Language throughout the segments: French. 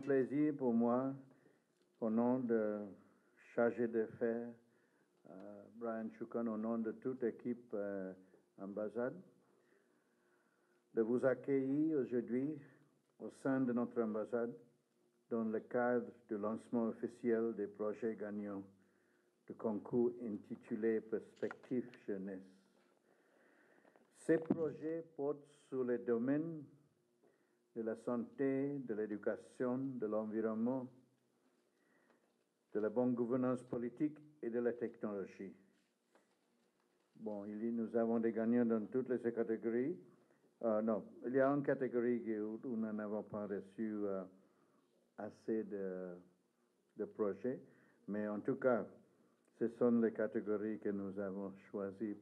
plaisir pour moi, au nom de chargé d'affaires, Brian Choukan, au nom de toute l'équipe ambassade, de vous accueillir aujourd'hui au sein de notre ambassade dans le cadre du lancement officiel des projets gagnants du concours intitulé Perspectives Jeunesse. Ces projets portent sur les domaines de la santé, de l'éducation, de l'environnement, de la bonne gouvernance politique et de la technologie. Bon, nous avons des gagnants dans toutes ces catégories. Non, il y a une catégorie où nous n'avons pas reçu assez de projets, mais en tout cas, ce sont les catégories que nous avons choisies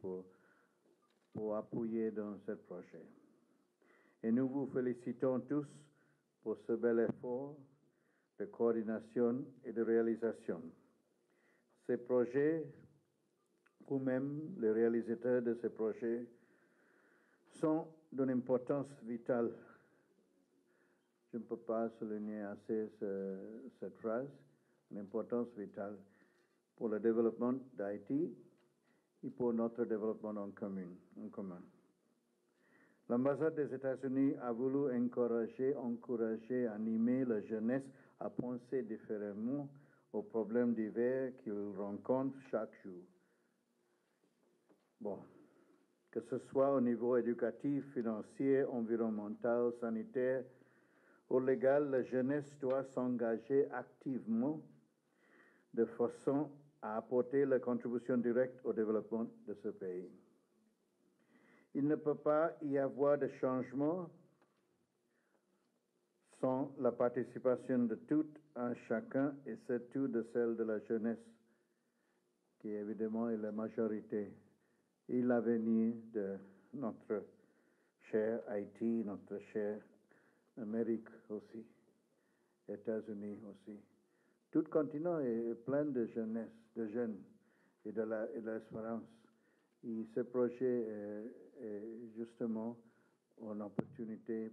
pour appuyer dans ce projet. Et nous vous félicitons tous pour ce bel effort de coordination et de réalisation. Ces projets, vous-même, les réalisateurs de ces projets, sont d'une importance vitale. Je ne peux pas souligner assez cette phrase, une importance vitale pour le développement d'Haïti et pour notre développement en commun. L'ambassade des États-Unis a voulu encourager, animer la jeunesse à penser différemment aux problèmes divers qu'ils rencontrent chaque jour. Bon, que ce soit au niveau éducatif, financier, environnemental, sanitaire ou légal, la jeunesse doit s'engager activement de façon à apporter la contribution directe au développement de ce pays. Il ne peut pas y avoir de changement sans la participation de tout un chacun et surtout de celle de la jeunesse, qui évidemment est la majorité, et l'avenir de notre cher Haïti, notre chère Amérique aussi, États-Unis aussi. Tout le continent est plein de jeunesse, de jeunes et de l'espérance. Et ce projet est justement une opportunité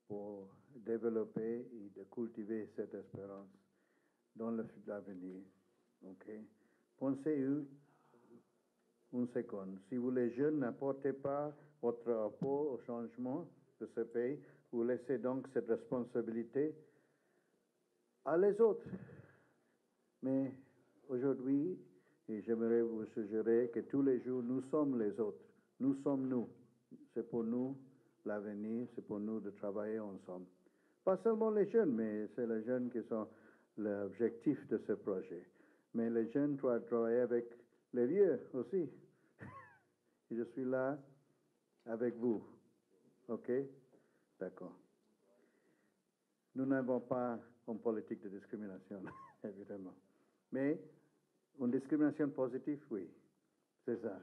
pour développer et de cultiver cette espérance dans l'avenir. Okay? Pensez une seconde. Si vous les jeunes n'apportez pas votre apport au changement de ce pays, vous laissez donc cette responsabilité à les autres. Mais aujourd'hui, et j'aimerais vous suggérer que tous les jours, nous sommes les autres. Nous sommes nous. C'est pour nous l'avenir, c'est pour nous de travailler ensemble. Pas seulement les jeunes, mais c'est les jeunes qui sont l'objectif de ce projet. Mais les jeunes doivent travailler avec les vieux aussi. Et je suis là avec vous. OK? D'accord. Nous n'avons pas une politique de discrimination, évidemment. Mais une discrimination positive, oui, c'est ça.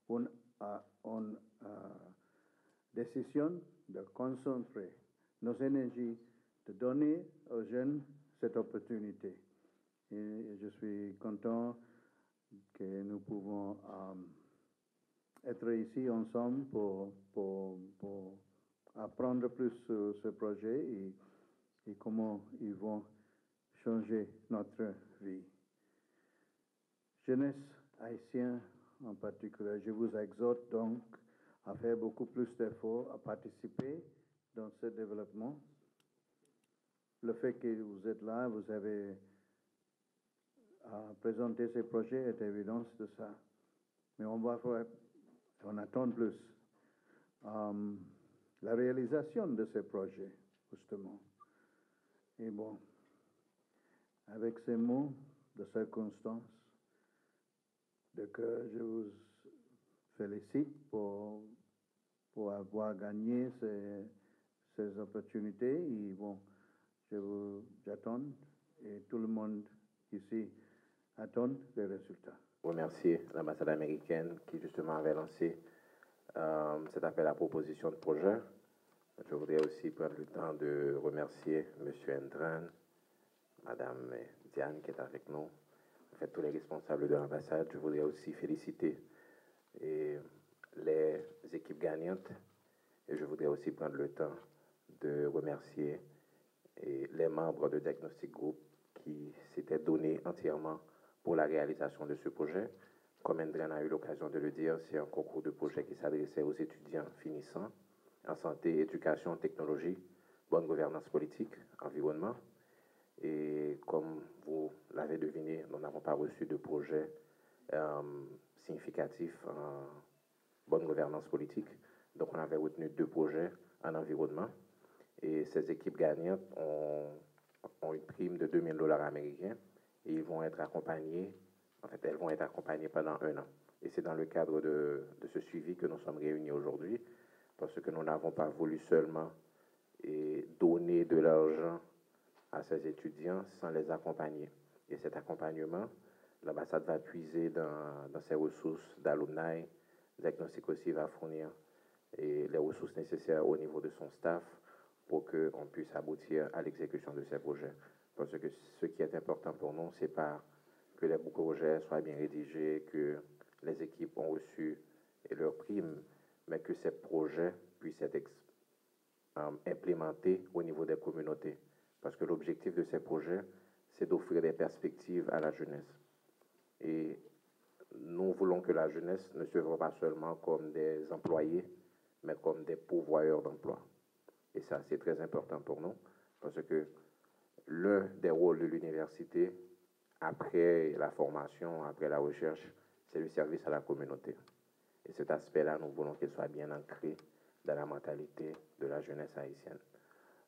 Une décision de concentrer nos énergies, de donner aux jeunes cette opportunité. Et je suis content que nous pouvons être ici ensemble pour apprendre plus sur ce projet et comment ils vont changer notre vie. Jeunesse haïtienne en particulier, je vous exhorte donc à faire beaucoup plus d'efforts, à participer dans ce développement. Le fait que vous êtes là, vous avez présenté ces projets est évidence de ça. Mais on attend plus la réalisation de ces projets, justement. Et bon, avec ces mots de circonstance, je vous félicite pour avoir gagné ces opportunités. Et bon, j'attends et tout le monde ici attend les résultats. Remercier l'ambassade américaine qui justement avait lancé cet appel à proposition de projet. Je voudrais aussi prendre le temps de remercier M. Ndran, Mme Diane qui est avec nous, en fait tous les responsables de l'ambassade. Je voudrais aussi féliciter les équipes gagnantes et je voudrais aussi prendre le temps de remercier et les membres de Diagnostic Group qui s'étaient donnés entièrement pour la réalisation de ce projet. Comme Andren a eu l'occasion de le dire, c'est un concours de projet qui s'adressait aux étudiants finissants en santé, éducation, technologie, bonne gouvernance politique, environnement. Et comme vous l'avez deviné, nous n'avons pas reçu de projet significatif en bonne gouvernance politique. Donc, on avait retenu 2 projets en environnement. Et ces équipes gagnantes ont une prime de $2000 américains et ils vont être accompagnés, en fait, elles vont être accompagnées pendant 1 an. Et c'est dans le cadre de ce suivi que nous sommes réunis aujourd'hui, parce que nous n'avons pas voulu seulement donner de l'argent à ces étudiants sans les accompagner. Et cet accompagnement, l'ambassade va puiser dans ses ressources d'alumni. Diagnostic aussi va fournir les ressources nécessaires au niveau de son staff pour qu'on puisse aboutir à l'exécution de ces projets. Parce que ce qui est important pour nous, c'est pas que les projets soient bien rédigés, que les équipes ont reçu leurs primes, mais que ces projets puissent être implémentés au niveau des communautés. Parce que l'objectif de ces projets, c'est d'offrir des perspectives à la jeunesse. Et nous voulons que la jeunesse ne se voit pas seulement comme des employés, mais comme des pourvoyeurs d'emplois. Et ça, c'est très important pour nous, parce que l'un des rôles de l'université, après la formation, après la recherche, c'est le service à la communauté. Et cet aspect-là, nous voulons qu'il soit bien ancré dans la mentalité de la jeunesse haïtienne.